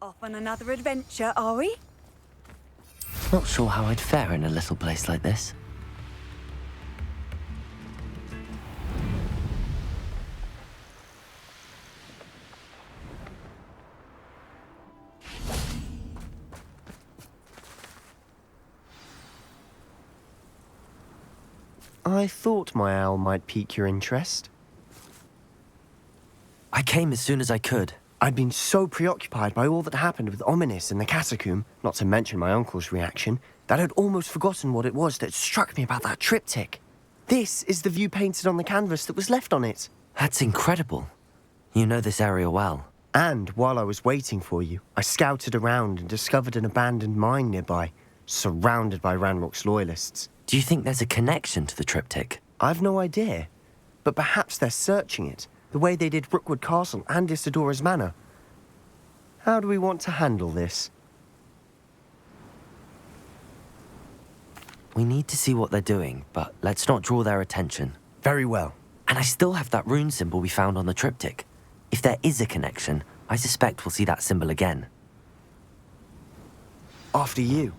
Off on another adventure, are we? Not sure how I'd fare in a little place like this. I thought my owl might pique your interest. I came as soon as I could. I'd been so preoccupied by all that happened with Ominous in the catacomb, not to mention my uncle's reaction, that I'd almost forgotten what it was that struck me about that triptych. This is the view painted on the canvas that was left on it. That's incredible. You know this area well. And while I was waiting for you, I scouted around and discovered an abandoned mine nearby, surrounded by Ranrock's loyalists. Do you think there's a connection to the triptych? I've no idea, but perhaps they're searching it, the way they did Rookwood Castle and Isidora's Manor. How do we want to handle this? We need to see what they're doing, but let's not draw their attention. Very well. And I still have that rune symbol we found on the triptych. If there is a connection, I suspect we'll see that symbol again. After you.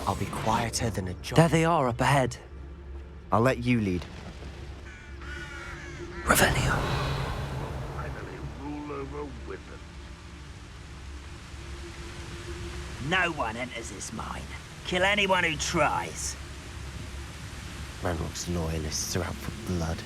I'll be quieter than a job. There they are, up ahead. I'll let you lead. Revelio. Finally rule over wizards. No one enters this mine. Kill anyone who tries. Ranrock's loyalists are out for blood.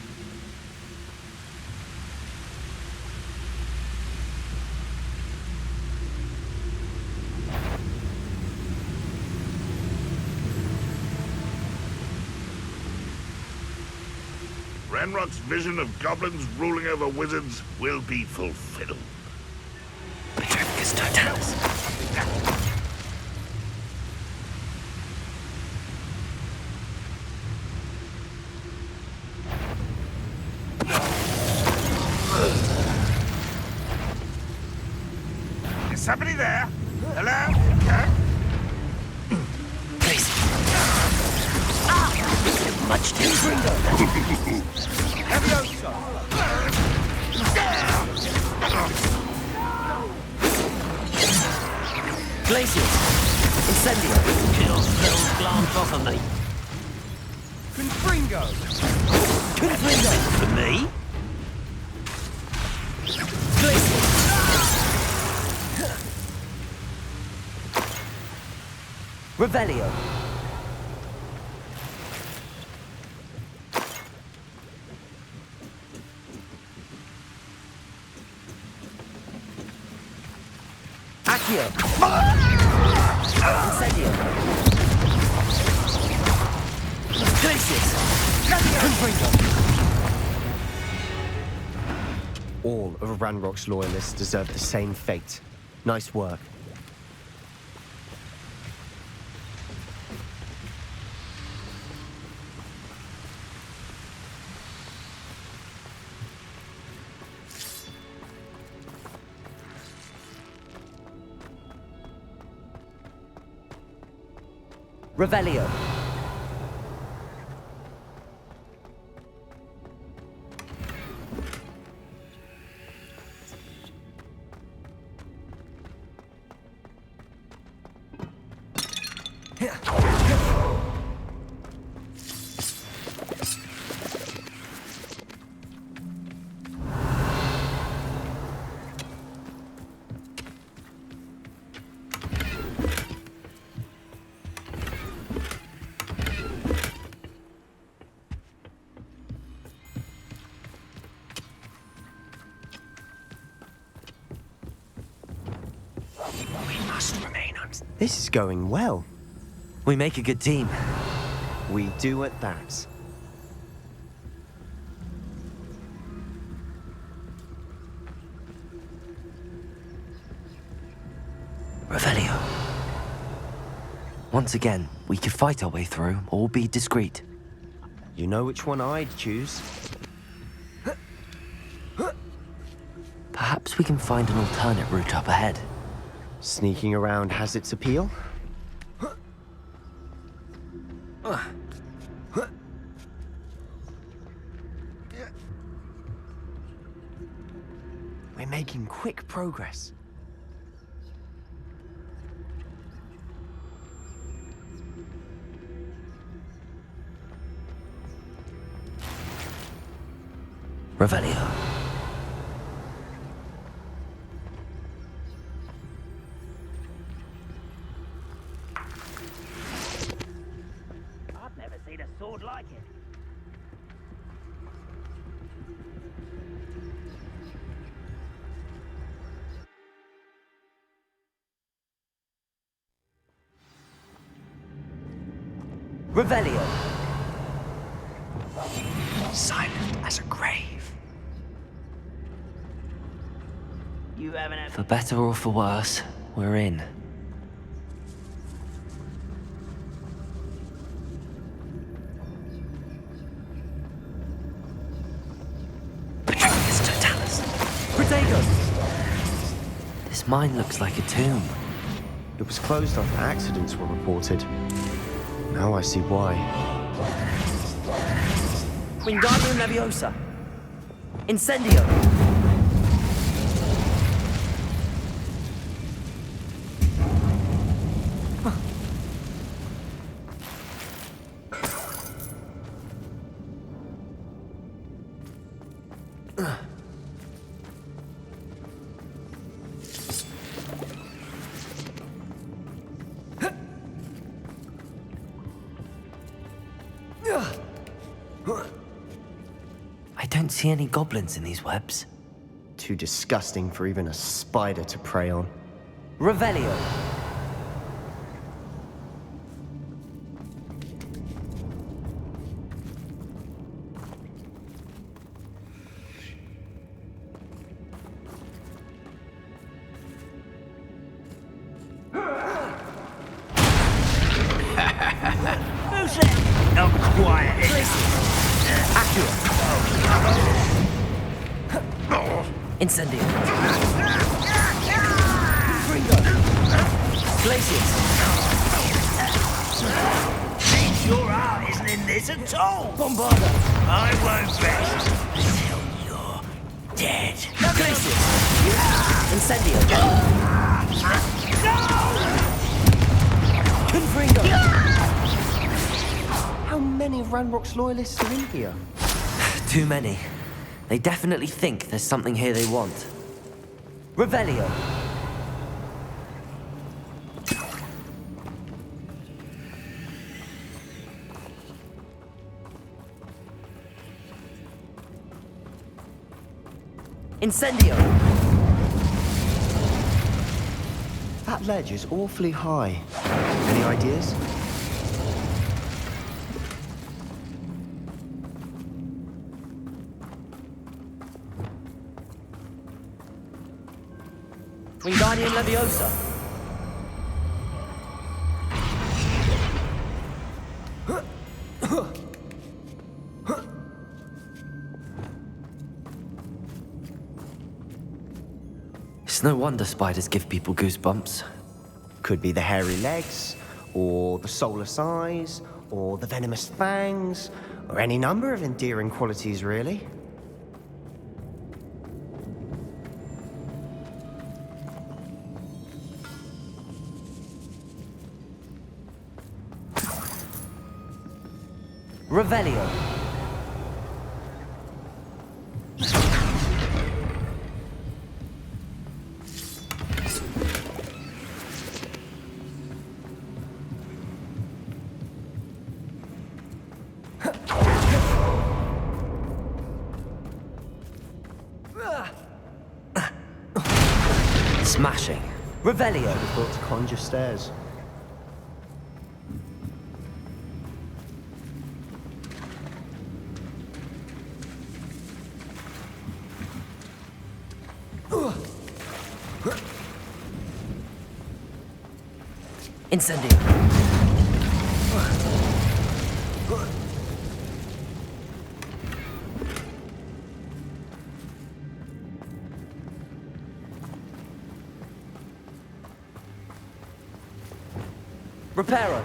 Ranrock's vision of goblins ruling over wizards will be fulfilled. Petrificus Totalis. Is somebody there? Hello? Huh? Please. Much too Glaciers! Incendio! Kill those glance off of me. Confringo! For me? Glaciers! Revelio! Accio! Incendio! Glaciers! Confringo! All of Ranrock's loyalists deserve the same fate. Nice work. Revelio. This is going well. We make a good team. We do at that. Revelio. Once again, we could fight our way through or be discreet. You know which one I'd choose. Perhaps we can find an alternate route up ahead. Sneaking around has its appeal. We're making quick progress. Revelio. I've never seen a sword like it. Revelio. Silent as a grave. You haven't had... For better or for worse, we're in. Protagonist totalis. Protagonist! This mine looks like a tomb. It was closed after accidents were reported. Now I see why. Wingardium Leviosa. Incendio. I don't see any goblins in these webs. Too disgusting for even a spider to prey on. Revelio. Who's that? Not quiet. Incendio. Glacius. Seems your heart isn't in this at all. Bombarda. I won't rest until you're dead. Glacius. Incendio. Confringo. How many of Ranrock's loyalists are in here? Too many. They definitely think there's something here they want. Revelio. Incendio. That ledge is awfully high. Any ideas? Wingardium Leviosa. It's no wonder spiders give people goosebumps. Could be the hairy legs, or the soulless eyes, or the venomous fangs, or any number of endearing qualities, really. Revelio. Smashing. Revelio. Built to conjure stairs. Incendio. Reparo.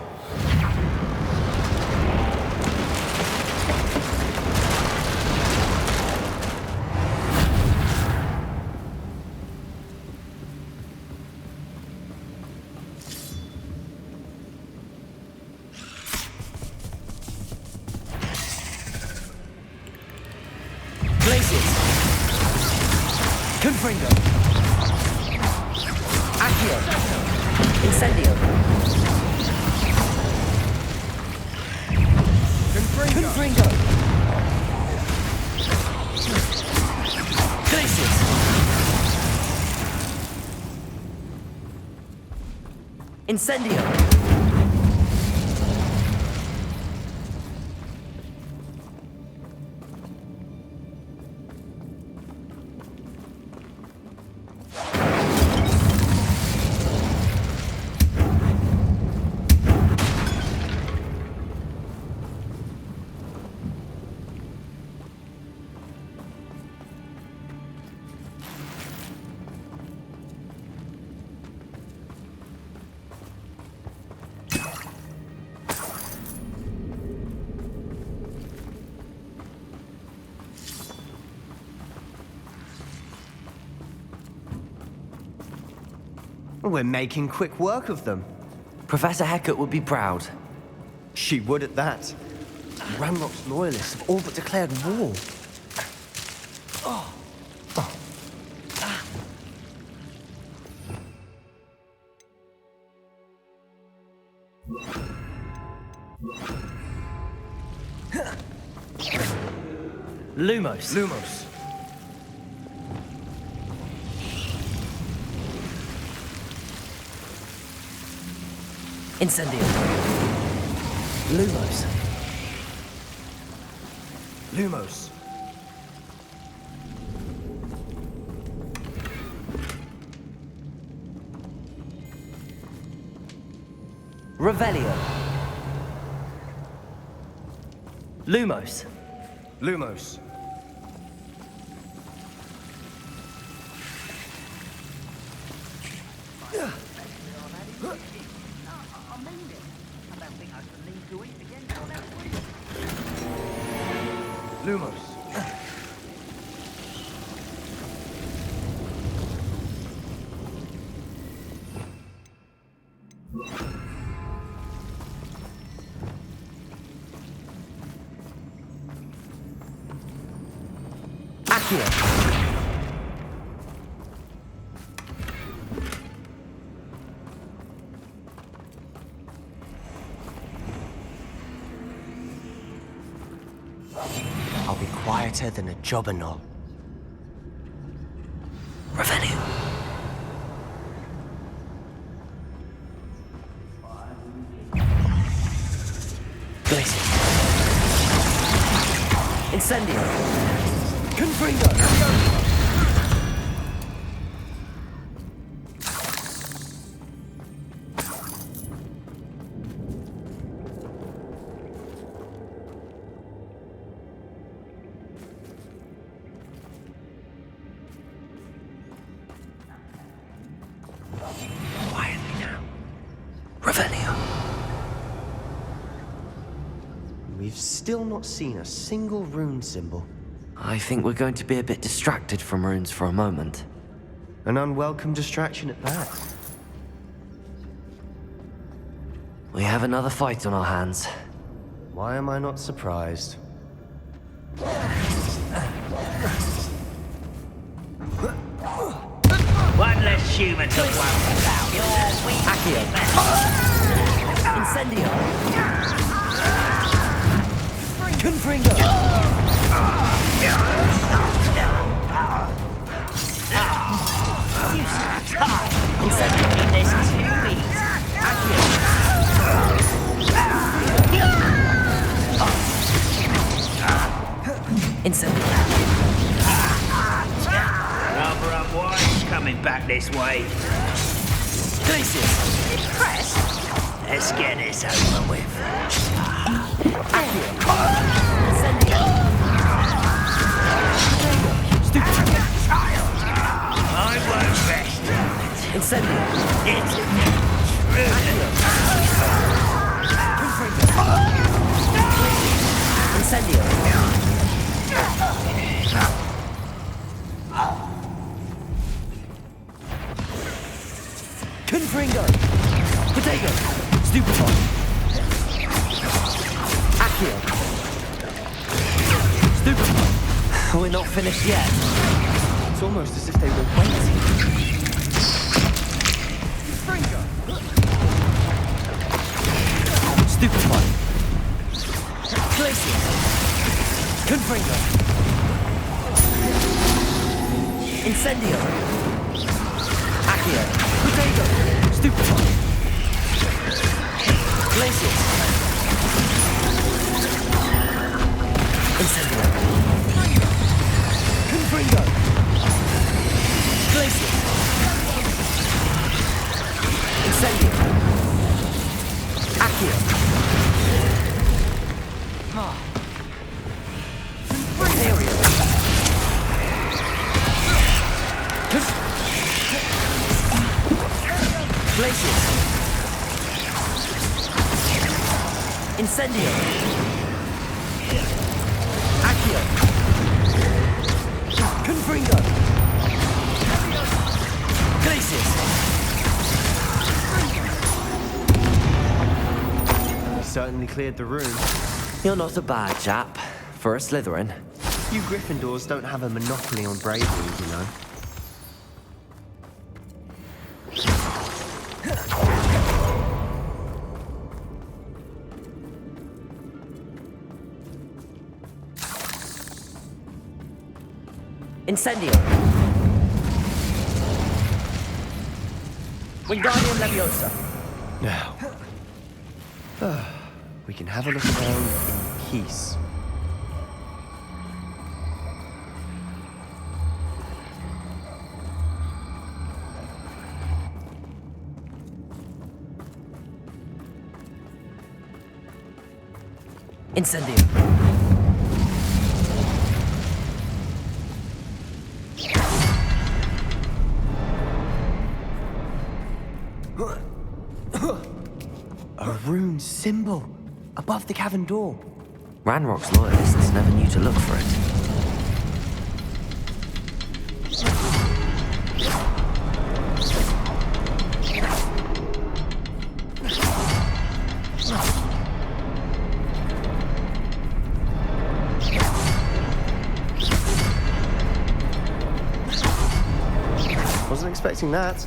Places. Confringo. Accio. Incendio. Confringo. Places. Incendio. We're making quick work of them. Professor Hecat would be proud. She would at that. Ranrock's loyalists have all but declared war. Lumos. Incendio. Lumos. Revelio. Lumos. Accio. I'll be quieter than a jobberknoll. Revelio. Glacier. Incendio. Confringo. Quietly now. Revelio. We've still not seen a single rune symbol. I think we're going to be a bit distracted from runes for a moment. An unwelcome distraction at that. We have another fight on our hands. Why am I not surprised? One less human to worry about. Accio. Incendio. Confringo. Incendio. This is too easy. Incendio. Rubber up wise coming back this way. Glacier. Impressed? Let's get this over with. Incendio. I won't rest. Incendio. It's Incendio. Confringo. Potato. Stupefy. Accio. Stupefy. We're not finished yet. It's almost as if they were waiting. Stupefy. Glacier. Confringo. Incendio. Accio. Potato. Stupefy. Glacier. Incendio. Confringo. Glacier. Incendio. Accio. Aerial. Glacier. Incendio. Accio. Confringo. Glacier. Certainly cleared the room. You're not a bad chap. For a Slytherin. You Gryffindors don't have a monopoly on bravery, you know. Incendio. Wingardium Leviosa. Now, we can have a look around in peace. Incendio. A rune symbol above the cavern door. Ranrock's loyalists never knew to look for it. Wasn't expecting that.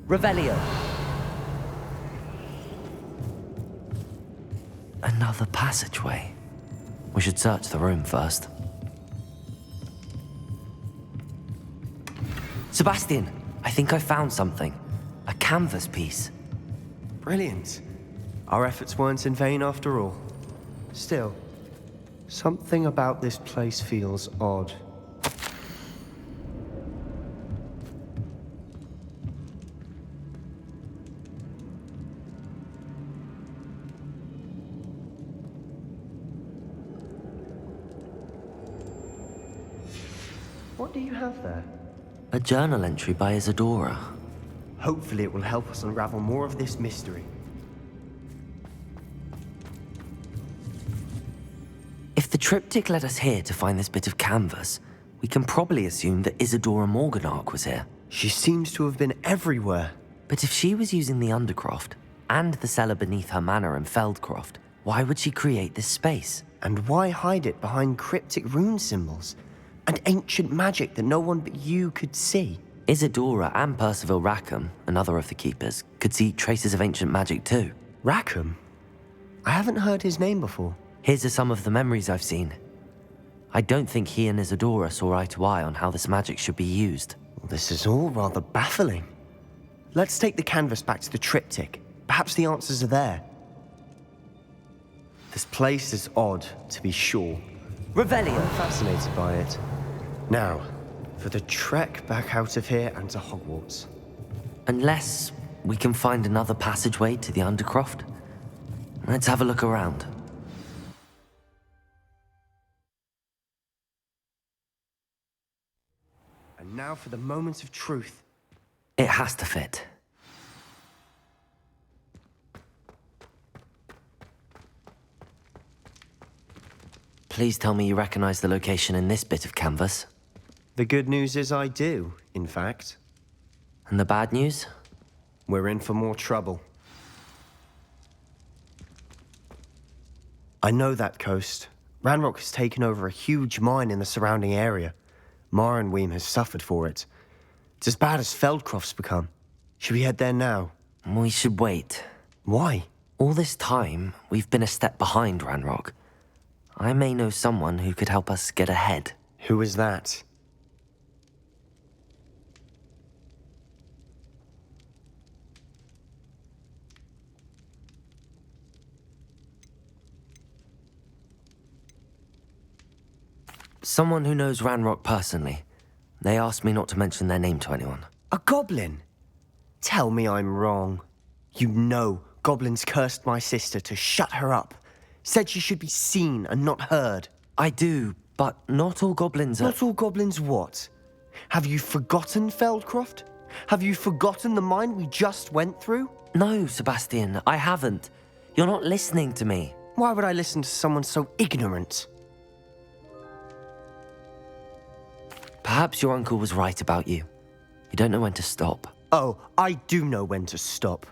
Revelio. Another passageway. We should search the room first. Sebastian, I think I found something. A canvas piece. Brilliant. Our efforts weren't in vain after all. Still, something about this place feels odd. What do you have there? A journal entry by Isadora. Hopefully it will help us unravel more of this mystery. If the triptych led us here to find this bit of canvas, we can probably assume that Isadora Morganach was here. She seems to have been everywhere. But if she was using the Undercroft and the cellar beneath her manor in Feldcroft, why would she create this space? And why hide it behind cryptic rune symbols? And ancient magic that no one but you could see? Isadora and Percival Rackham, another of the keepers, could see traces of ancient magic too. Rackham? I haven't heard his name before. His are some of the memories I've seen. I don't think he and Isadora saw eye to eye on how this magic should be used. This is all rather baffling. Let's take the canvas back to the triptych. Perhaps the answers are there. This place is odd, to be sure. Revelio. I'm fascinated by it. Now, for the trek back out of here and to Hogwarts. Unless we can find another passageway to the Undercroft. Let's have a look around. now for the moment of truth. It has to fit. Please tell me you recognize the location in this bit of canvas. The good news is I do, in fact. And the bad news? We're in for more trouble. I know that coast. Ranrock has taken over a huge mine in the surrounding area. Marrenweem has suffered for it. It's as bad as Feldcroft's become. Should we head there now? We should wait. Why? All this time, we've been a step behind Ranrock. I may know someone who could help us get ahead. Who is that? Someone who knows Ranrock personally. They asked me not to mention their name to anyone. A goblin? Tell me I'm wrong. You know goblins cursed my sister to shut her up. Said she should be seen and not heard. I do, but not all goblins are... Not all goblins what? Have you forgotten Feldcroft? Have you forgotten the mine we just went through? No, Sebastian, I haven't. You're not listening to me. Why would I listen to someone so ignorant? Perhaps your uncle was right about you. You don't know when to stop. Oh, I do know when to stop.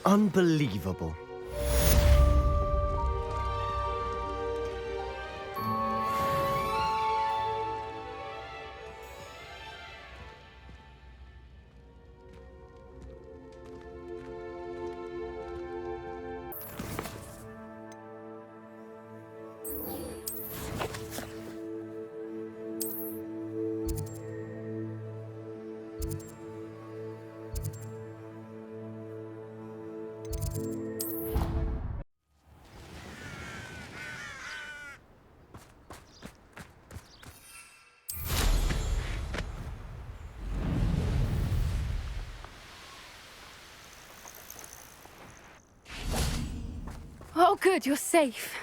Unbelievable. Oh, good, you're safe.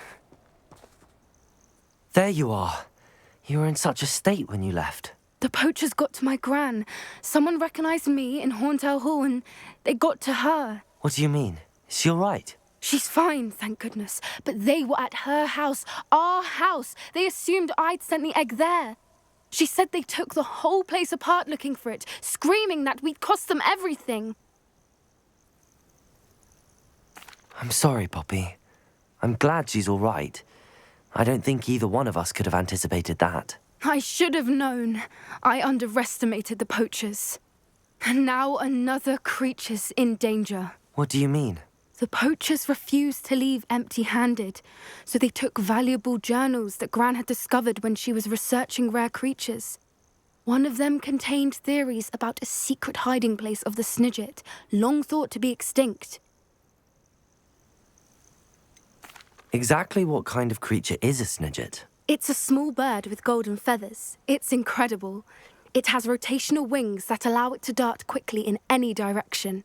There you are. You were in such a state when you left. The poachers got to my gran. Someone recognized me in Horntail Hall and they got to her. What do you mean? Is she all right? She's fine, thank goodness. But they were at her house, our house. They assumed I'd sent the egg there. She said they took the whole place apart looking for it, screaming that we'd cost them everything. I'm sorry, Poppy. I'm glad she's all right. I don't think either one of us could have anticipated that. I should have known. I underestimated the poachers. And now another creature's in danger. What do you mean? The poachers refused to leave empty-handed, so they took valuable journals that Gran had discovered when she was researching rare creatures. One of them contained theories about a secret hiding place of the Snidget, long thought to be extinct. Exactly what kind of creature is a Snidget? It's a small bird with golden feathers. It's incredible. It has rotational wings that allow it to dart quickly in any direction.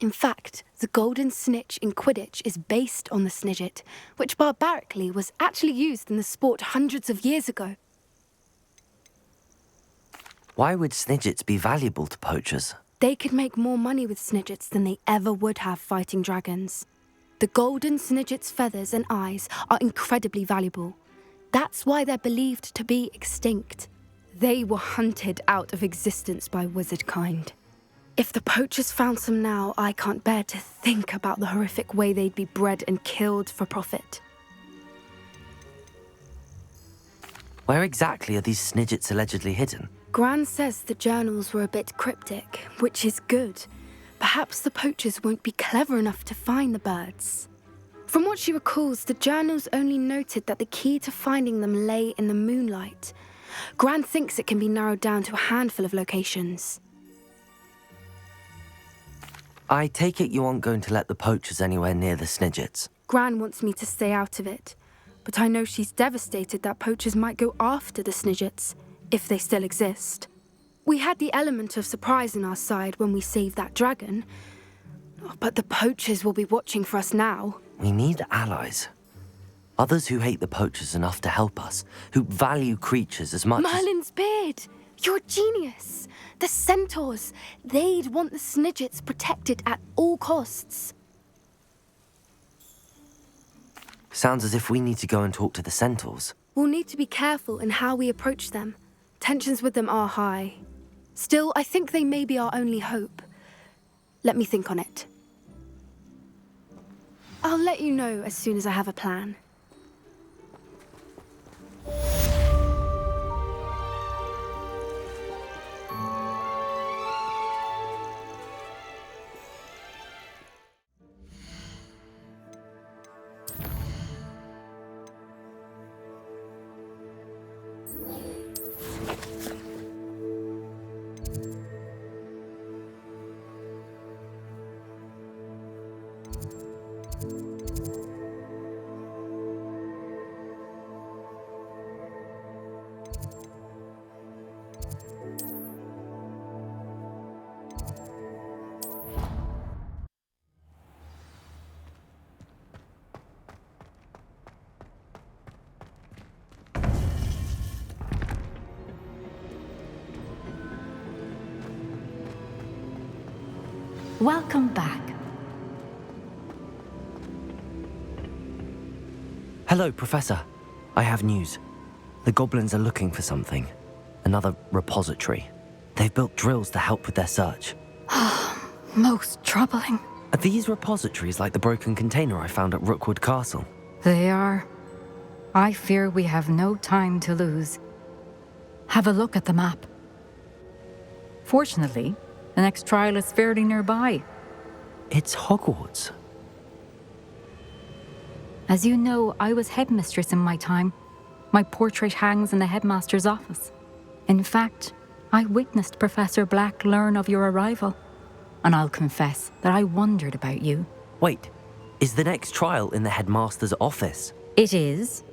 In fact, the golden snitch in Quidditch is based on the Snidget, which barbarically was actually used in the sport hundreds of years ago. Why would Snidgets be valuable to poachers? They could make more money with Snidgets than they ever would have fighting dragons. The golden Snidget's feathers and eyes are incredibly valuable. That's why they're believed to be extinct. They were hunted out of existence by wizard kind. If the poachers found some now, I can't bear to think about the horrific way they'd be bred and killed for profit. Where exactly are these Snidgets allegedly hidden? Gran says the journals were a bit cryptic, which is good. Perhaps the poachers won't be clever enough to find the birds. From what she recalls, the journals only noted that the key to finding them lay in the moonlight. Gran thinks it can be narrowed down to a handful of locations. I take it you aren't going to let the poachers anywhere near the Snidgets. Gran wants me to stay out of it, but I know she's devastated that poachers might go after the Snidgets, if they still exist. We had the element of surprise on our side when we saved that dragon, but the poachers will be watching for us now. We need allies. Others who hate the poachers enough to help us, who value creatures as much as... Merlin's beard! You're a genius! The centaurs! They'd want the Snidgets protected at all costs. Sounds as if we need to go and talk to the centaurs. We'll need to be careful in how we approach them. Tensions with them are high. Still, I think they may be our only hope. Let me think on it. I'll let you know as soon as I have a plan. Welcome back. Hello, Professor. I have news. The goblins are looking for something. Another repository. They've built drills to help with their search. Most troubling. Are these repositories like the broken container I found at Rookwood Castle? They are. I fear we have no time to lose. Have a look at the map. Fortunately, the next trial is fairly nearby. It's Hogwarts. As you know, I was headmistress in my time. My portrait hangs in the headmaster's office. In fact, I witnessed Professor Black learn of your arrival. And I'll confess that I wondered about you. Wait, is the next trial in the headmaster's office? It is.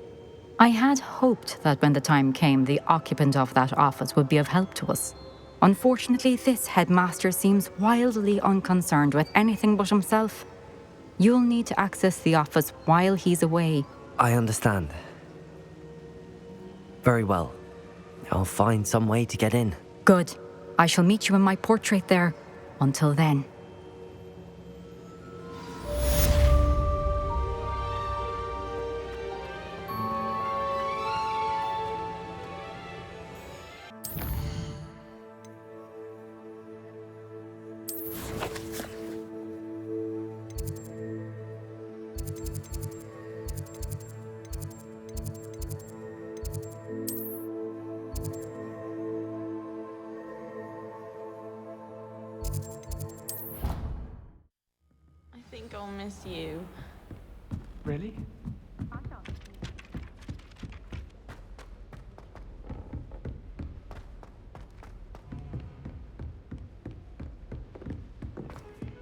I had hoped that when the time came, the occupant of that office would be of help to us. Unfortunately, this headmaster seems wildly unconcerned with anything but himself. You'll need to access the office while he's away. I understand. Very well. I'll find some way to get in. Good. I shall meet you in my portrait there. Until then. I think I'll miss you. Really?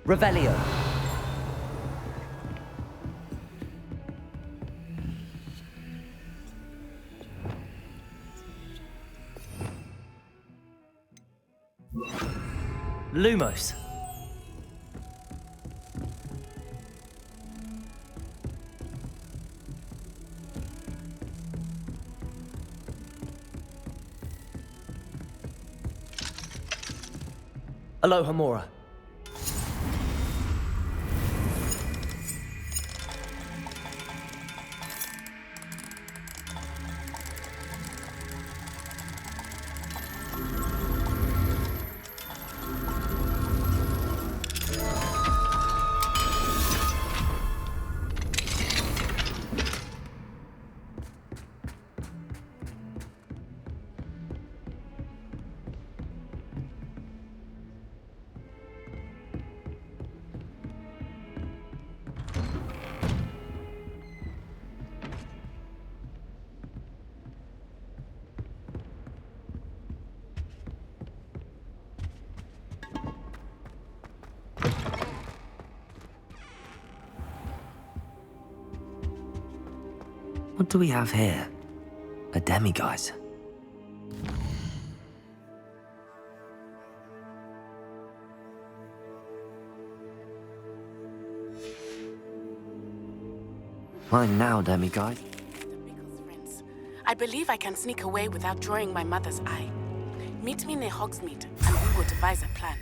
Revelio. Lumos. Aloha Mora. What do we have here? A demiguise. Mine now, demiguise. I believe I can sneak away without drawing my mother's eye. Meet me near Hogsmeade, and we will devise a plan.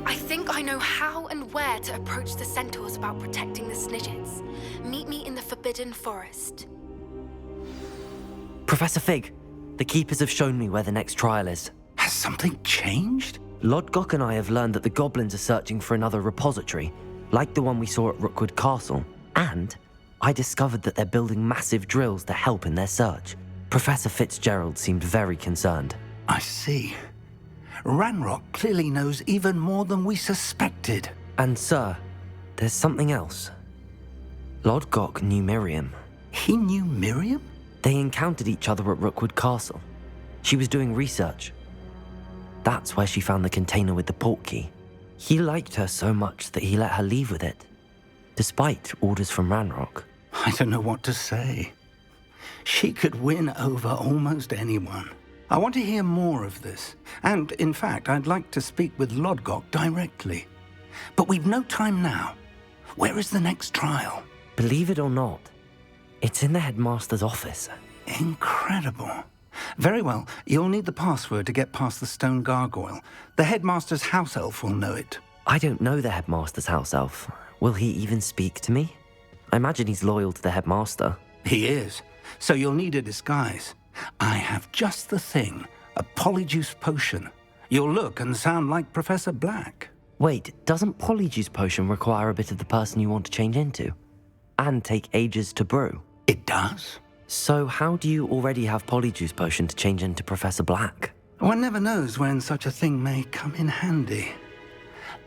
I think I know how and where to approach the centaurs about protecting the Snidgets. Meet me in the Forbidden Forest. Professor Fig, the Keepers have shown me where the next trial is. Has something changed? Lodgok and I have learned that the goblins are searching for another repository, like the one we saw at Rookwood Castle. And I discovered that they're building massive drills to help in their search. Professor Fitzgerald seemed very concerned. I see. Ranrock clearly knows even more than we suspected. And sir, there's something else. Lodgok knew Miriam. He knew Miriam? They encountered each other at Rookwood Castle. She was doing research. That's where she found the container with the portkey. He liked her so much that he let her leave with it, despite orders from Ranrock. I don't know what to say. She could win over almost anyone. I want to hear more of this. And, in fact, I'd like to speak with Lodgok directly. But we've no time now. Where is the next trial? Believe it or not, it's in the headmaster's office. Incredible. Very well. You'll need the password to get past the stone gargoyle. The headmaster's house elf will know it. I don't know the headmaster's house elf. Will he even speak to me? I imagine he's loyal to the headmaster. He is. So you'll need a disguise. I have just the thing. A polyjuice potion. You'll look and sound like Professor Black. Wait, doesn't Polyjuice Potion require a bit of the person you want to change into? And take ages to brew? It does. So how do you already have Polyjuice Potion to change into Professor Black? One never knows when such a thing may come in handy.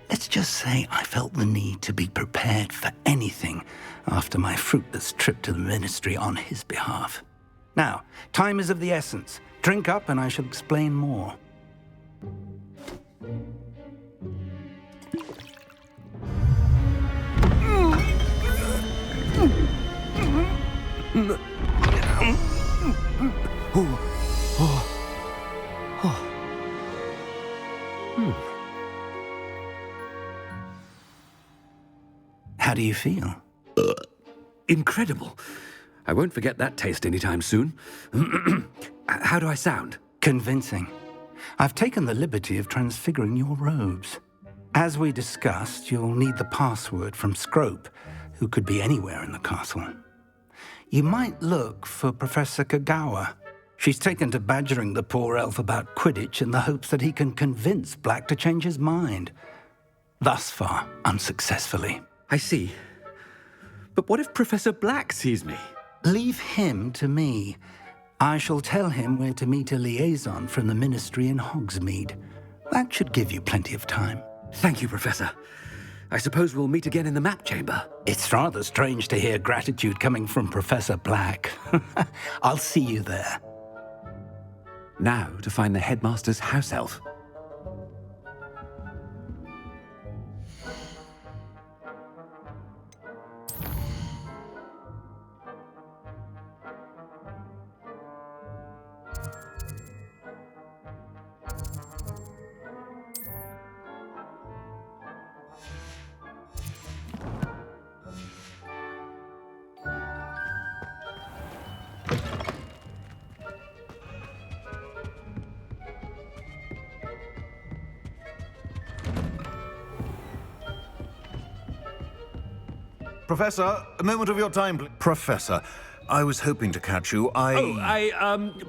Let's just say I felt the need to be prepared for anything after my fruitless trip to the Ministry on his behalf. Now, time is of the essence. Drink up and I shall explain more. How do you feel? Incredible. I won't forget that taste anytime soon. How do I sound? Convincing. I've taken the liberty of transfiguring your robes. As we discussed, you'll need the password from Scrope, who could be anywhere in the castle. You might look for Professor Kagawa. She's taken to badgering the poor elf about Quidditch in the hopes that he can convince Black to change his mind. Thus far, unsuccessfully. I see. But what if Professor Black sees me? Leave him to me. I shall tell him where to meet a liaison from the Ministry in Hogsmeade. That should give you plenty of time. Thank you, Professor. I suppose we'll meet again in the map chamber. It's rather strange to hear gratitude coming from Professor Black. I'll see you there. Now to find the headmaster's house elf. Professor, a moment of your time, please. Professor, I was hoping to catch you.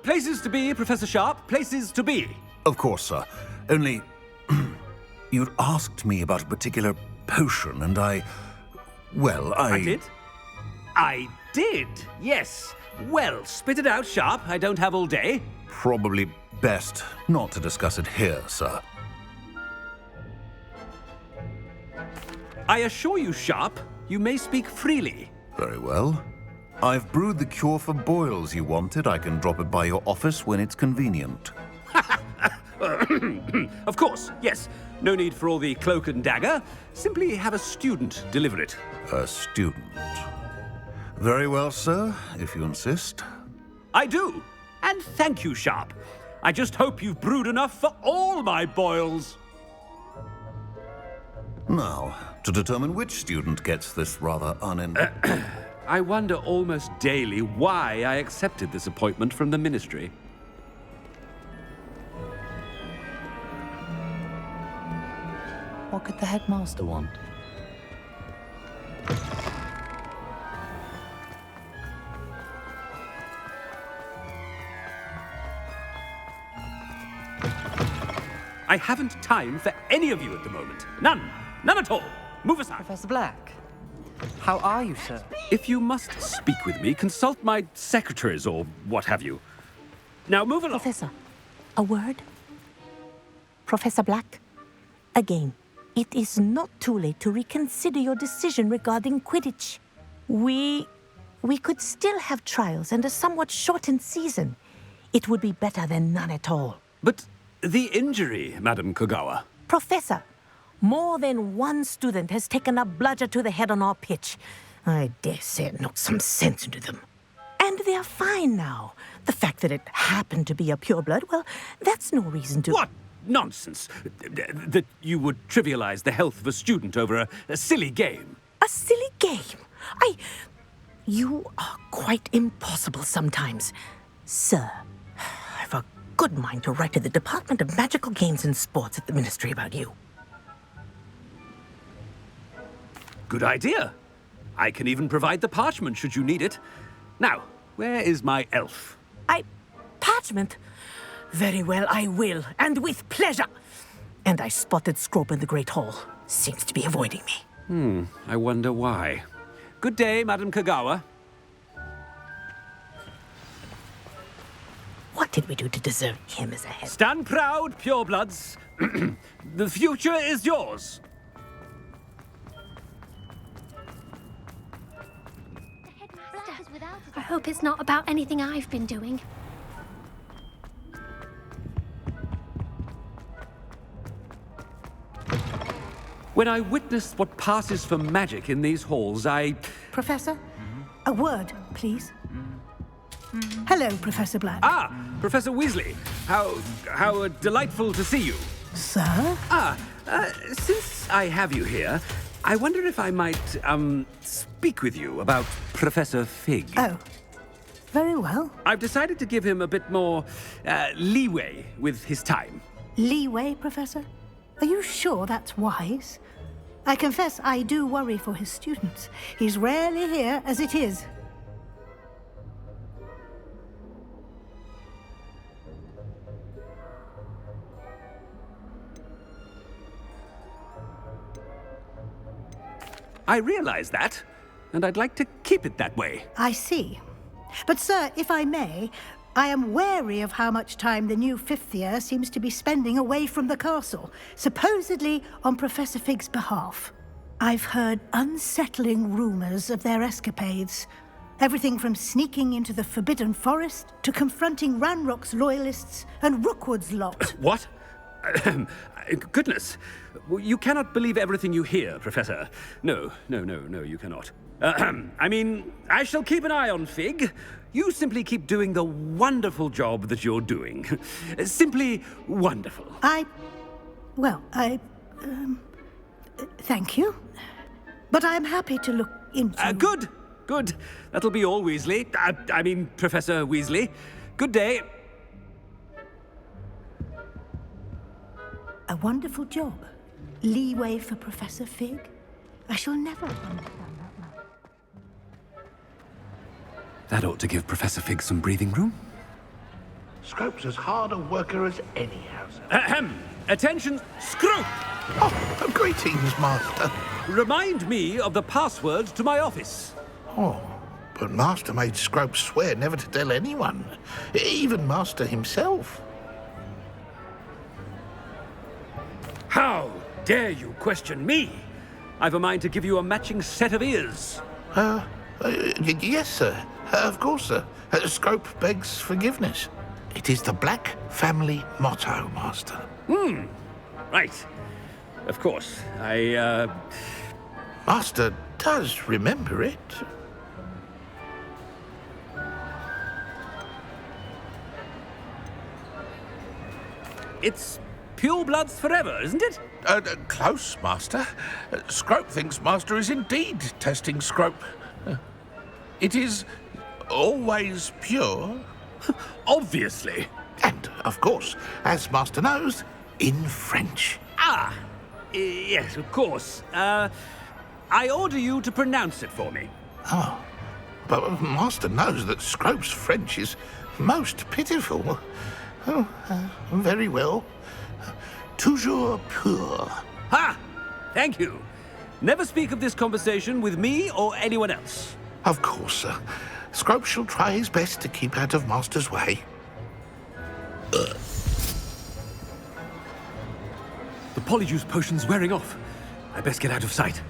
Places to be, Professor Sharp. Places to be. Of course, sir. Only, you'd asked me about a particular potion, and I did? I did, yes. Well, spit it out, Sharp. I don't have all day. Probably best not to discuss it here, sir. I assure you, Sharp, you may speak freely. Very well. I've brewed the cure for boils you wanted. I can drop it by your office when it's convenient. Of course, yes. No need for all the cloak and dagger. Simply have a student deliver it. A student. Very well, sir, if you insist. I do. And thank you, Sharp. I just hope you've brewed enough for all my boils. Now, to determine which student gets this rather I wonder almost daily why I accepted this appointment from the Ministry. What could the headmaster want? I haven't time for any of you at the moment. None. None at all. Move aside. Professor Black, how are you, sir? If you must speak with me, consult my secretaries or what have you. Now move along. Professor, a word? Professor Black, again, it is not too late to reconsider your decision regarding Quidditch. We could still have trials and a somewhat shortened season. It would be better than none at all. But the injury, Madam Kogawa. Professor, more than one student has taken a bludger to the head on our pitch. I dare say it knocked some sense into them. And they're fine now. The fact that it happened to be a pureblood, well, that's no reason to... What nonsense! That you would trivialize the health of a student over a silly game. A silly game? You are quite impossible sometimes. Sir, I've a good mind to write to the Department of Magical Games and Sports at the Ministry about you. Good idea. I can even provide the parchment should you need it. Now, where is my elf? Parchment? Very well, I will, and with pleasure. And I spotted Scrope in the Great Hall. Seems to be avoiding me. I wonder why. Good day, Madam Kogawa. What did we do to deserve him as a head? Stand proud, purebloods. The future is yours. I hope it's not about anything I've been doing. When I witnessed what passes for magic in these halls, Professor, a word, please. Hello, Professor Black. Ah, Professor Weasley. How delightful to see you. Sir? Since I have you here, I wonder if I might, speak with you about Professor Fig. Oh, very well. I've decided to give him a bit more, leeway with his time. Leeway, Professor? Are you sure that's wise? I confess I do worry for his students. He's rarely here as it is. I realize that, and I'd like to keep it that way. I see. But, sir, if I may, I am wary of how much time the new fifth year seems to be spending away from the castle, supposedly on Professor Fig's behalf. I've heard unsettling rumors of their escapades. Everything from sneaking into the Forbidden Forest to confronting Ranrock's loyalists and Rookwood's lot. What? Goodness. You cannot believe everything you hear, Professor. No, you cannot. I mean, I shall keep an eye on Fig. You simply keep doing the wonderful job that you're doing. Simply wonderful. Thank you. But I'm happy to look into... Good. That'll be all, Weasley. I mean, Professor Weasley. Good day. A wonderful job. Leeway for Professor Fig. I shall never understand that man. That ought to give Professor Fig some breathing room. Scrope's as hard a worker as any house. Attention, Scrope! Oh, greetings, Master. Remind me of the password to my office. Oh, but Master made Scrope swear never to tell anyone, even Master himself. How dare you question me? I've a mind to give you a matching set of ears. Yes, sir. Of course, sir. Scrope begs forgiveness. It is the Black family motto, Master. Right. Of course. Master does remember it. It's pure bloods forever, isn't it? Close, Master. Scrope thinks Master is indeed testing Scrope. It is always pure. Obviously. And, of course, as Master knows, in French. Ah, yes, of course. I order you to pronounce it for me. Oh, but Master knows that Scrope's French is most pitiful. Oh, very well. Toujours pur. Ha! Thank you. Never speak of this conversation with me or anyone else. Of course, sir. Scrope shall try his best to keep out of Master's way. The polyjuice potion's wearing off. I best get out of sight.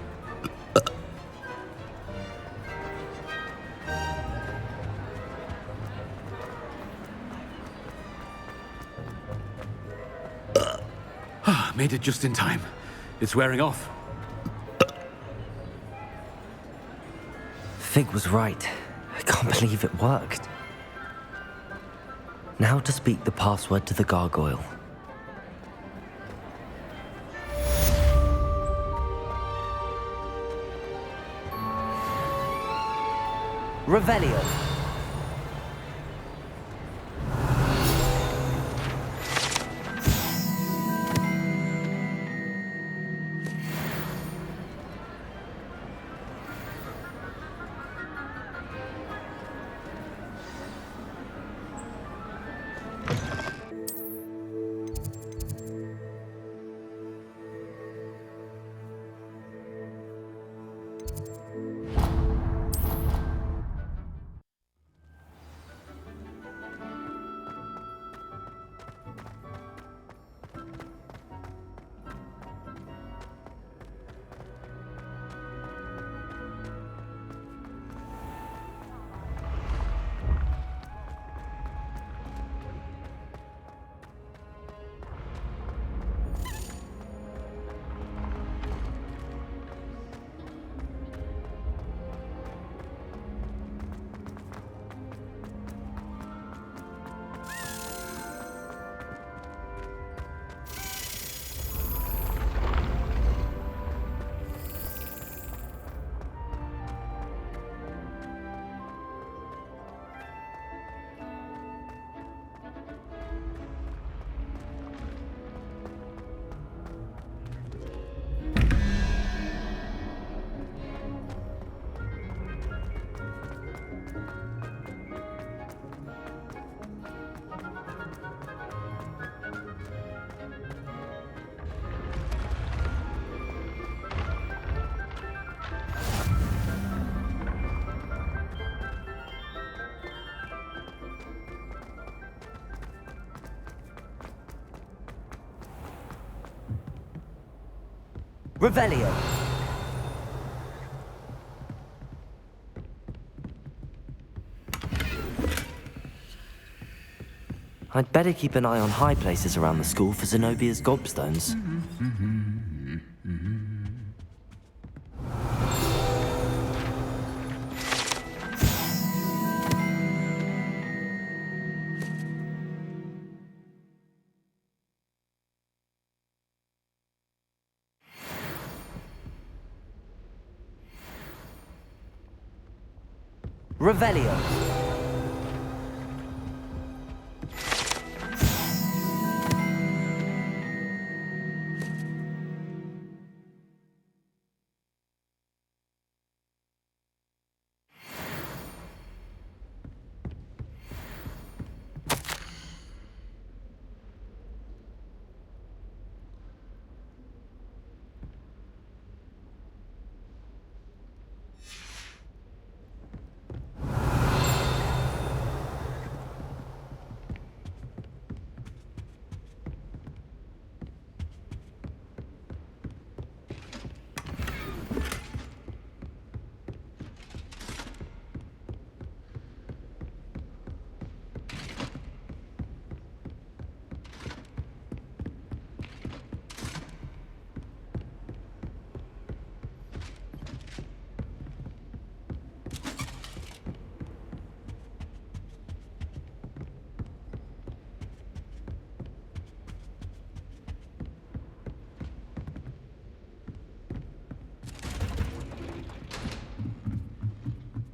Made it just in time. It's wearing off. Fig was right. I can't believe it worked. Now to speak the password to the gargoyle. Revelio. Revelio. I'd better keep an eye on high places around the school for Zenobia's gobstones. Revelio.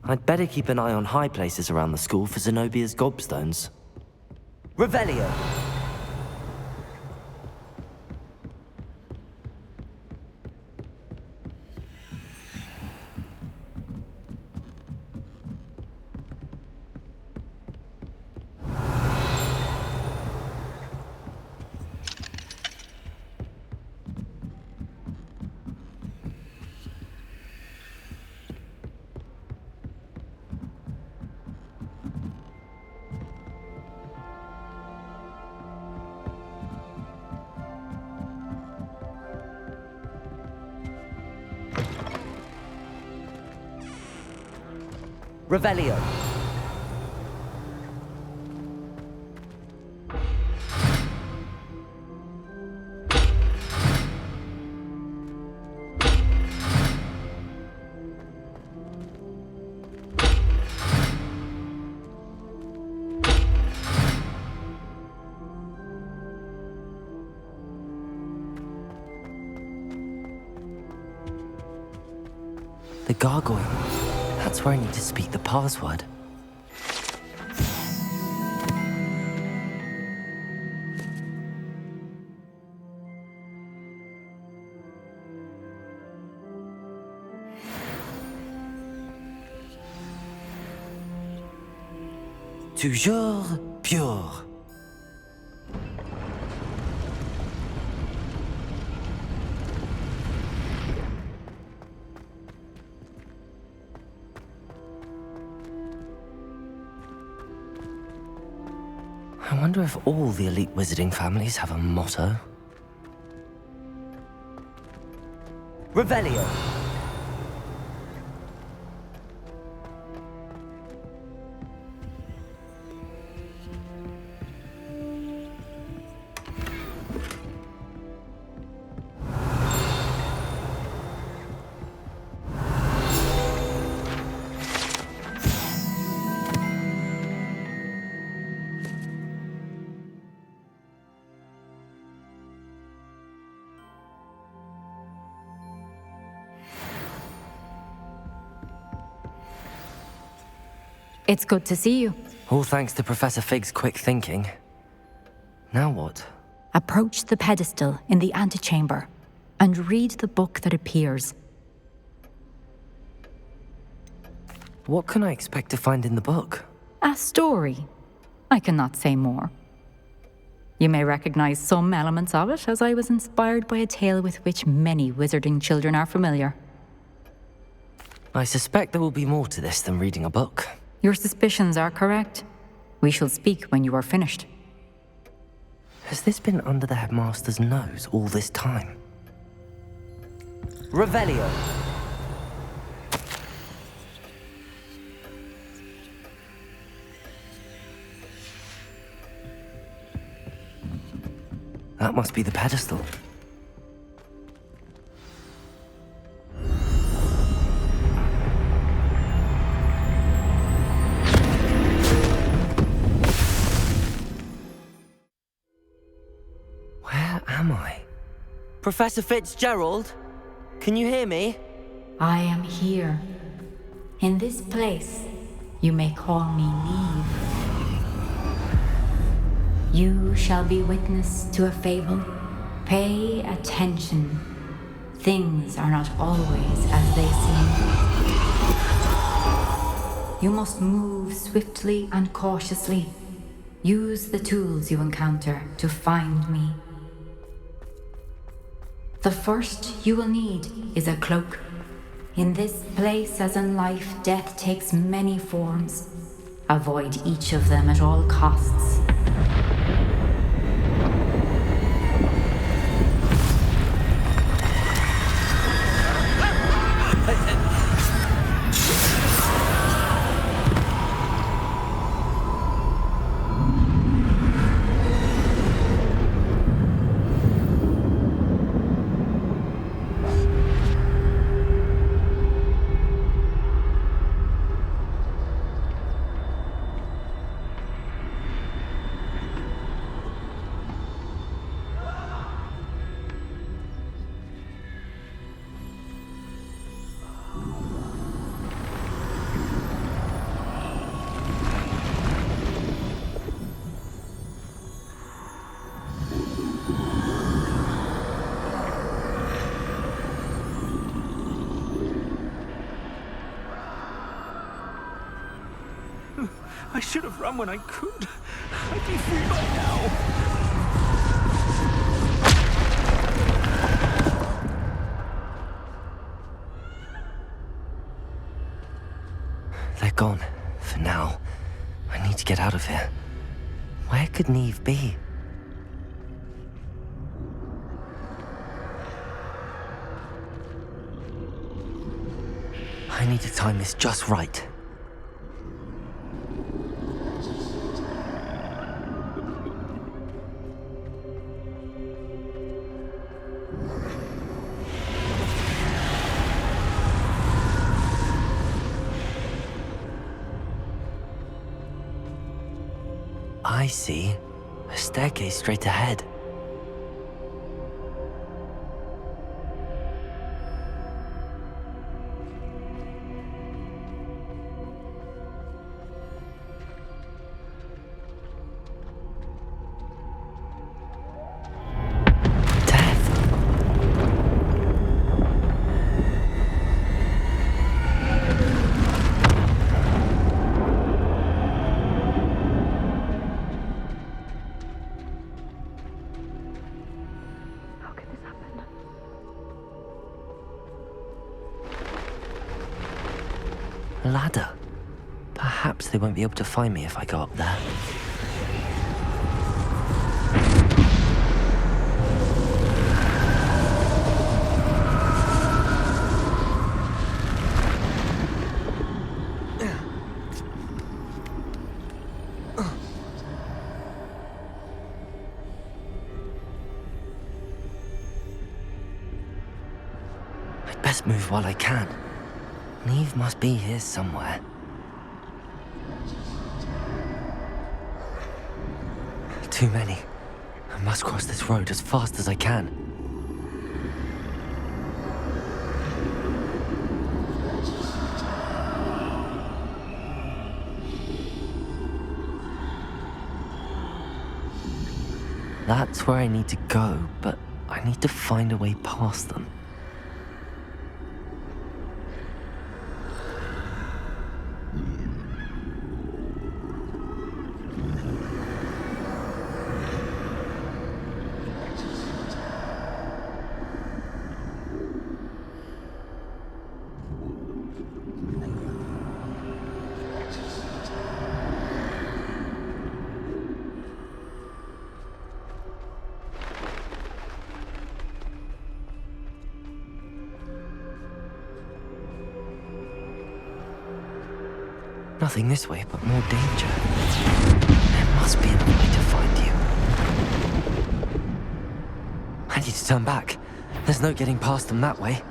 I'd better keep an eye on high places around the school for Zenobia's gobstones. Revelio! Revelio. The gargoyle. That's where I need to speak the password. Toujours pure. I wonder if all the elite wizarding families have a motto. Revelio. It's good to see you. All thanks to Professor Fig's quick thinking. Now what? Approach the pedestal in the antechamber and read the book that appears. What can I expect to find in the book? A story. I cannot say more. You may recognize some elements of it, as I was inspired by a tale with which many wizarding children are familiar. I suspect there will be more to this than reading a book. Your suspicions are correct. We shall speak when you are finished. Has this been under the headmaster's nose all this time? Revelio. That must be the pedestal. Where am I? Professor Fitzgerald? Can you hear me? I am here. In this place, you may call me Neve. You shall be witness to a fable. Pay attention. Things are not always as they seem. You must move swiftly and cautiously. Use the tools you encounter to find me. The first you will need is a cloak. In this place, as in life, death takes many forms. Avoid each of them at all costs. I should have run when I could. I'd be free by now. They're gone. For now. I need to get out of here. Where could Neve be? I need to time this just right. I see. A staircase straight ahead. A ladder. Perhaps they won't be able to find me if I go up there. I'd best move while I can. Neve must be here somewhere. Too many. I must cross this road as fast as I can. That's where I need to go, but I need to find a way past them. Nothing this way, but more danger. There must be another way to find you. I need to turn back. There's no getting past them that way.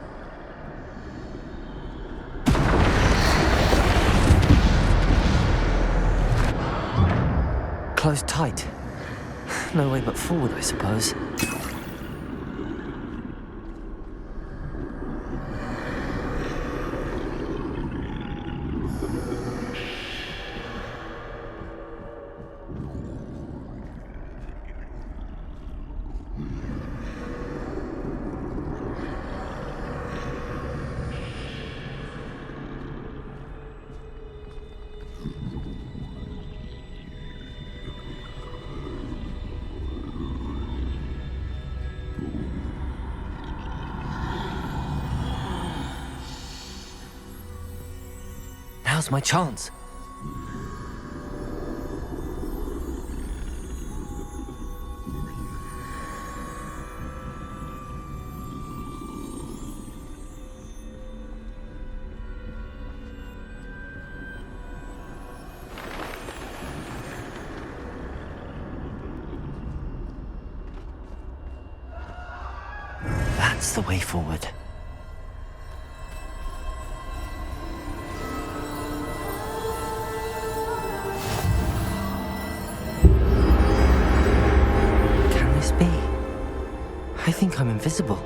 Closed tight. No way but forward, I suppose. Now's my chance. That's the way forward. I think I'm invisible.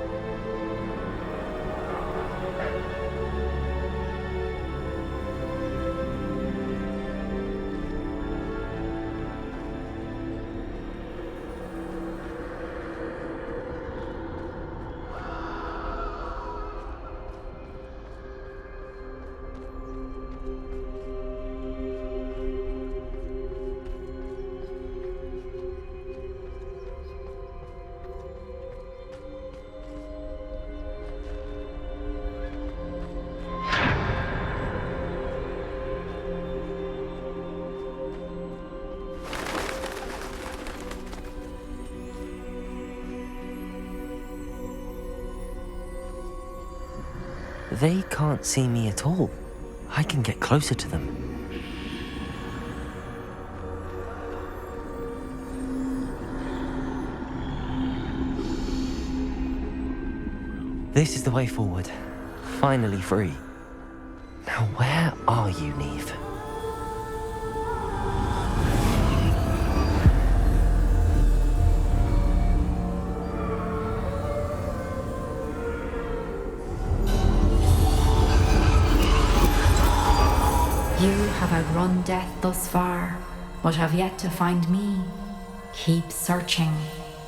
They can't see me at all. I can get closer to them. This is the way forward. Finally free. Now where are you, Neve? You have outrun death thus far, but have yet to find me. Keep searching,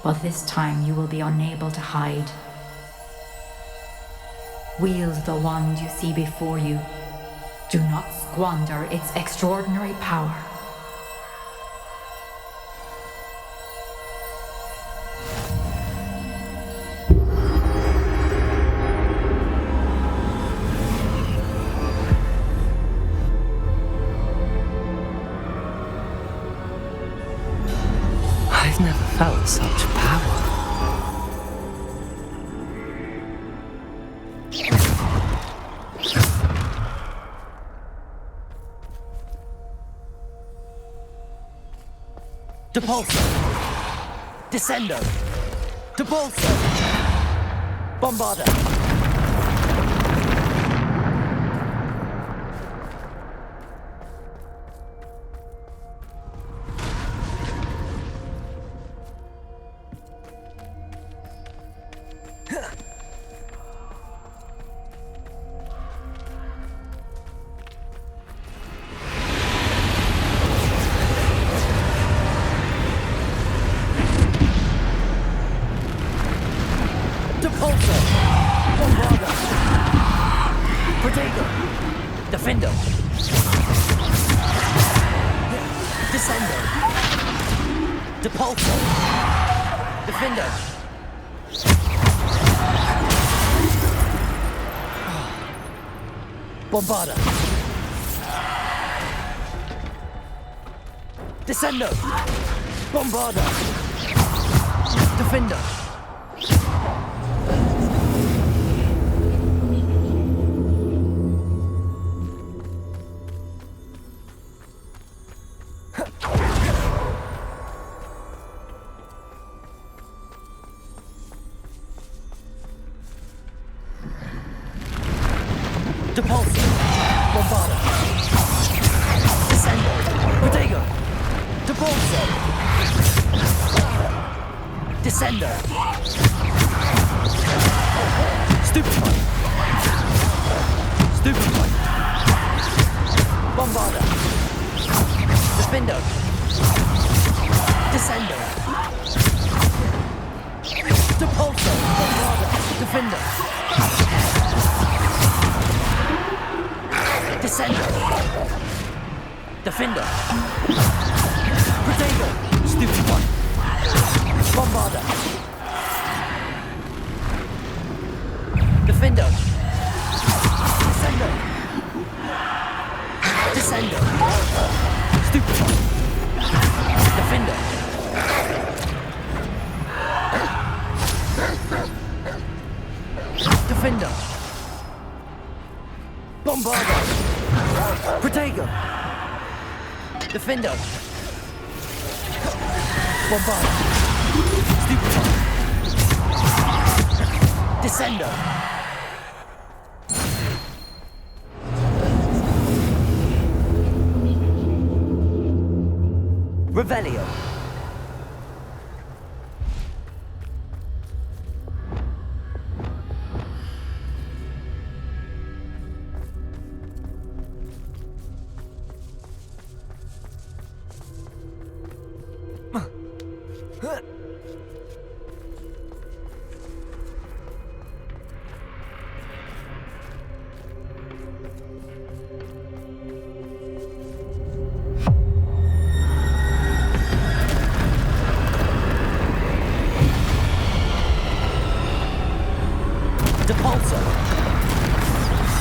but this time you will be unable to hide. Wield the wand you see before you. Do not squander its extraordinary power. I've never felt such power. Depulso! Descendo! Depulso! Bombarda! Depulso! Bombarda! Protego! Defendo! Descendo! Depulso! Defendo! Bombarda! Descendo! Bombarda! Defendo! Depulso! Bombarda! Descendo! Protego! Depulso! Descendo! Stupefy! Stupefy! Bombarda! Defendo! Descendo! Depulso! Bombarda! Defendo! Descendo! Defender! Protego! Stupefy! Bombarda! Defendo! Descendo! Descendo! Stupefy! Defender! Defender! Bombarda! Protego! Defendo! Bombarda! Stupefy! Descendo! Revelio! Depulso!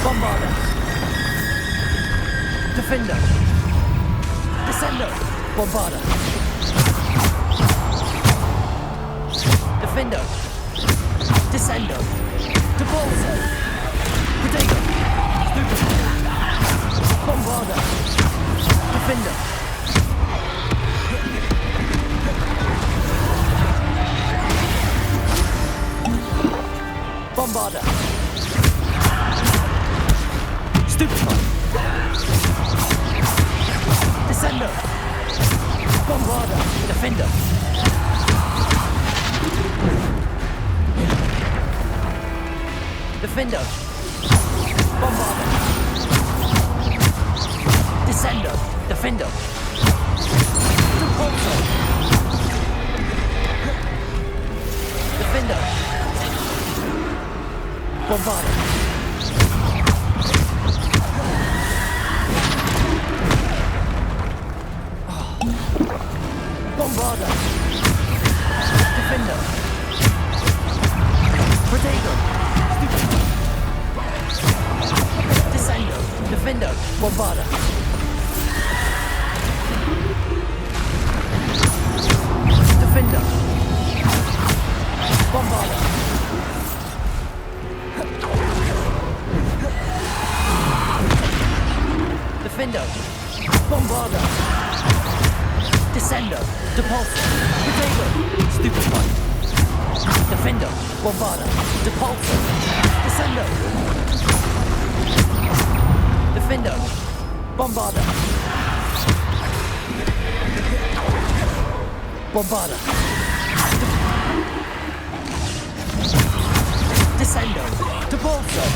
Bombarda! Defendo! Descendo! Bombarda! Defendo! Descendo! Depulso! Bombarder! Defender! Bombarder! Stupefy! Descender! Bombarder! Defender! Defender! Bombarder! Descender! Defender! Repulsor! Defender! Bombarder! Bombarder! Defender! Protagonist! Descender! Defender! Bombarder! Defender! Bombarder! Defender! Bombarder! Descender! Depulsor! Potato! Stupefy! Defender! Bombarder! Depulsor! Descender! Defender! Bombarder! Bombarder! Descender! Depulsor!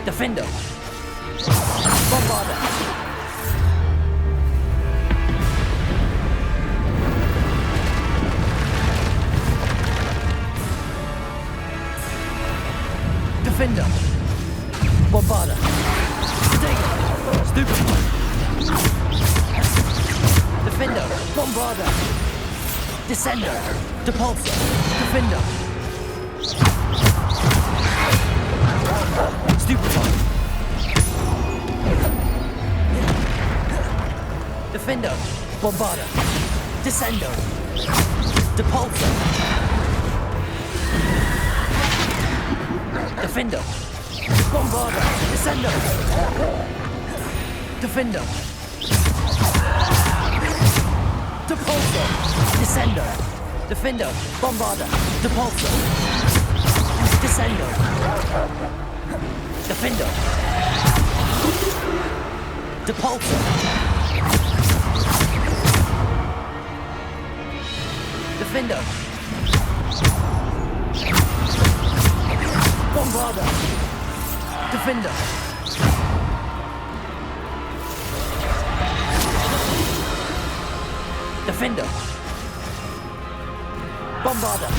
Defender! Bombarder! Defender! Bombarder! Potato! Stupefy! Defender! Bombarder! Descender! Depulsor! Defender! Stupefy! Defender! Bombarder! Descender! Depulsor! Defender! Bombarder! Descender! Defender! Depulsor! Descender! Defender! Bombarder! Depulsor! Descender! Defender! Depulsor! Defender! Bombarder! Defender! Defender! Bombarder!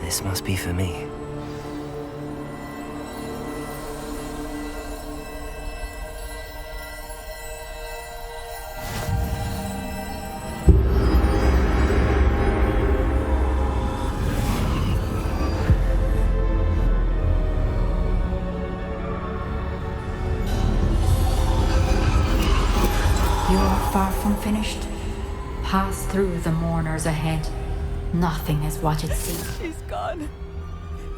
This must be for me. You are far from finished. Pass through the mourners ahead. Nothing is what it seems. She's gone.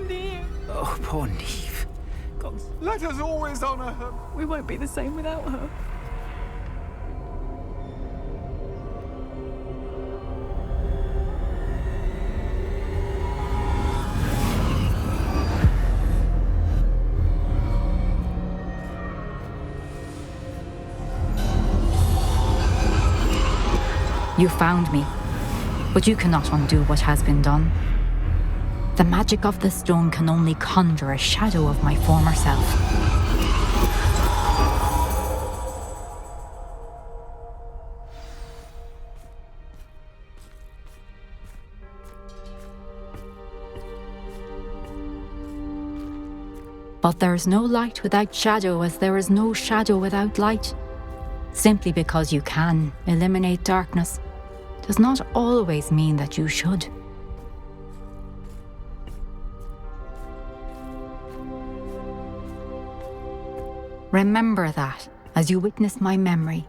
Neve. Oh, poor Neve. God, let us always honor her. We won't be the same without her. You found me, but you cannot undo what has been done. The magic of the stone can only conjure a shadow of my former self. But there is no light without shadow, as there is no shadow without light. Simply because you can eliminate darkness does not always mean that you should. Remember that as you witness my memory.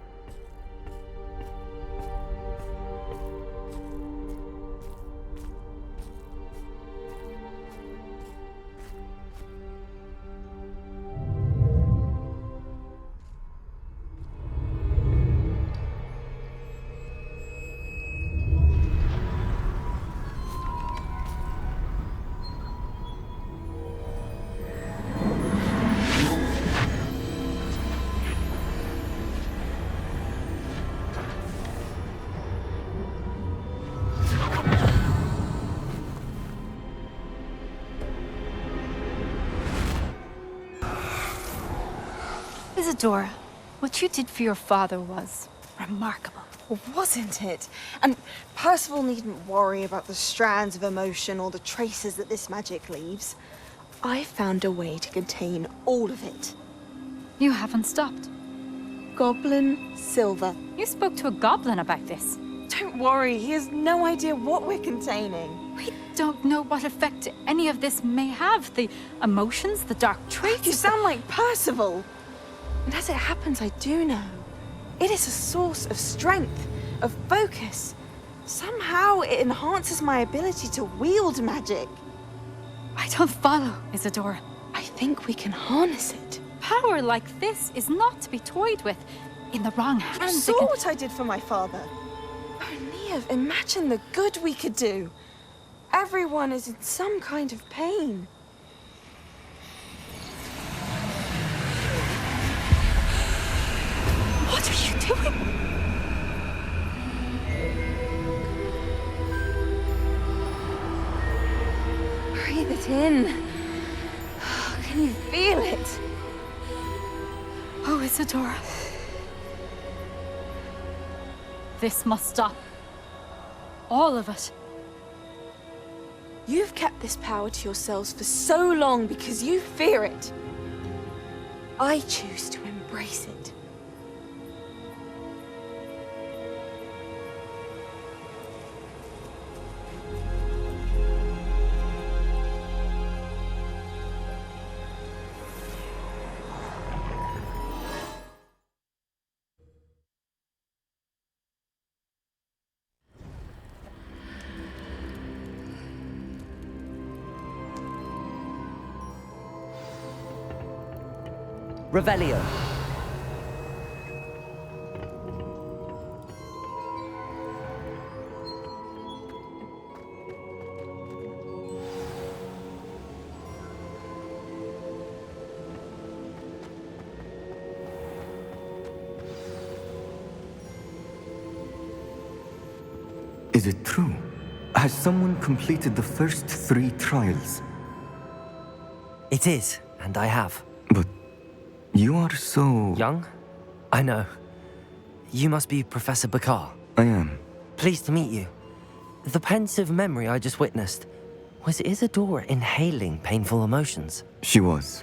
Isadora, what you did for your father was remarkable. Well, wasn't it? And Percival needn't worry about the strands of emotion or the traces that this magic leaves. I found a way to contain all of it. You haven't stopped. Goblin Silver. You spoke to a goblin about this. Don't worry, he has no idea what we're containing. We don't know what effect any of this may have. The emotions, the dark traits. You sound like Percival. And as it happens, I do know. It is a source of strength, of focus. Somehow it enhances my ability to wield magic. I don't follow, Isadora. I think we can harness it. Power like this is not to be toyed with. In the wrong hands, You saw what I did for my father. Oh, Neve, imagine the good we could do. Everyone is in some kind of pain. What are you doing? Breathe it in. Can you feel it? Oh, Isadora. This must stop. All of it. You've kept this power to yourselves for so long because you fear it. I choose to embrace it. Revelio. Is it true? Has someone completed the first 3 trials? It is, and I have. But you are so... young? I know. You must be Professor Bakar. I am. Pleased to meet you. The pensive memory I just witnessed, was Isadora inhaling painful emotions? She was.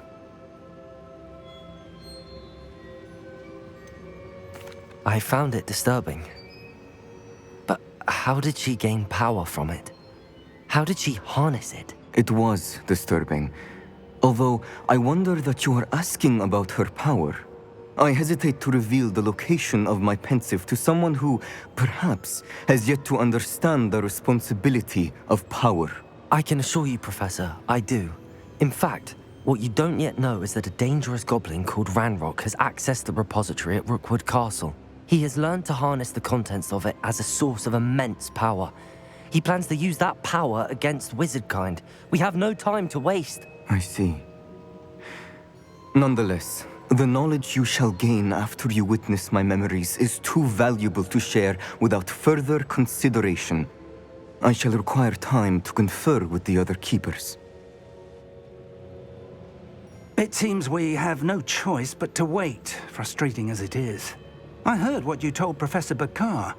I found it disturbing. But how did she gain power from it? How did she harness it? It was disturbing. Although, I wonder that you are asking about her power. I hesitate to reveal the location of my pensive to someone who, perhaps, has yet to understand the responsibility of power. I can assure you, Professor, I do. In fact, what you don't yet know is that a dangerous goblin called Ranrock has accessed the repository at Rookwood Castle. He has learned to harness the contents of it as a source of immense power. He plans to use that power against wizardkind. We have no time to waste. I see. Nonetheless, The knowledge you shall gain after you witness my memories is too valuable to share without further consideration. I shall require time to confer with the other keepers. It seems we have no choice but to wait, frustrating as it is. I heard what you told Professor Bakar.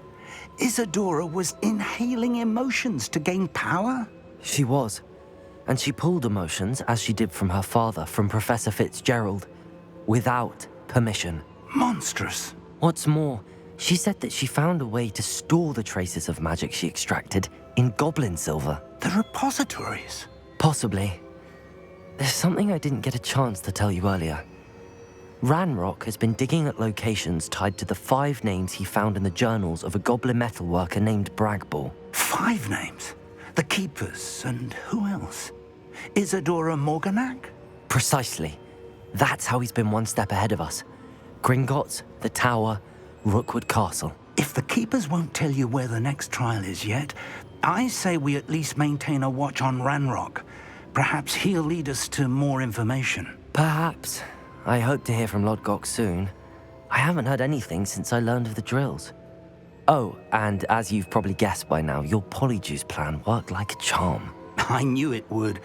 Isadora was inhaling emotions to gain power? She was. And she pulled emotions, as she did from her father, from Professor Fitzgerald, without permission. Monstrous. What's more, she said that she found a way to store the traces of magic she extracted in goblin silver. The repositories? Possibly. There's something I didn't get a chance to tell you earlier. Ranrock has been digging at locations tied to the 5 names he found in the journals of a goblin metalworker named Bragball. 5 names? The Keepers, and who else? Isadora Morganac? Precisely. That's how he's been one step ahead of us. Gringotts, the Tower, Rookwood Castle. If the Keepers won't tell you where the next trial is yet, I say we at least maintain a watch on Ranrock. Perhaps he'll lead us to more information. Perhaps. I hope to hear from Lodgok soon. I haven't heard anything since I learned of the drills. Oh, and as you've probably guessed by now, your Polyjuice plan worked like a charm. I knew it would.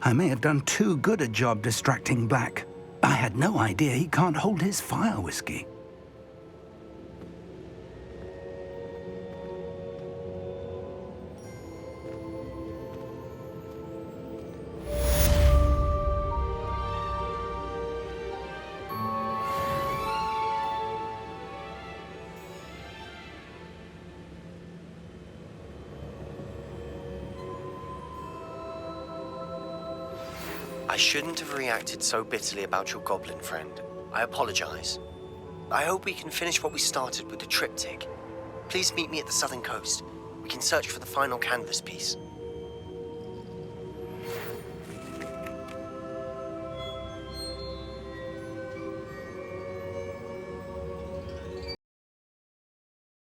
I may have done too good a job distracting Black. I had no idea he can't hold his fire whiskey. I shouldn't have reacted so bitterly about your goblin friend. I apologize. I hope we can finish what we started with the triptych. Please meet me at the southern coast. We can search for the final canvas piece.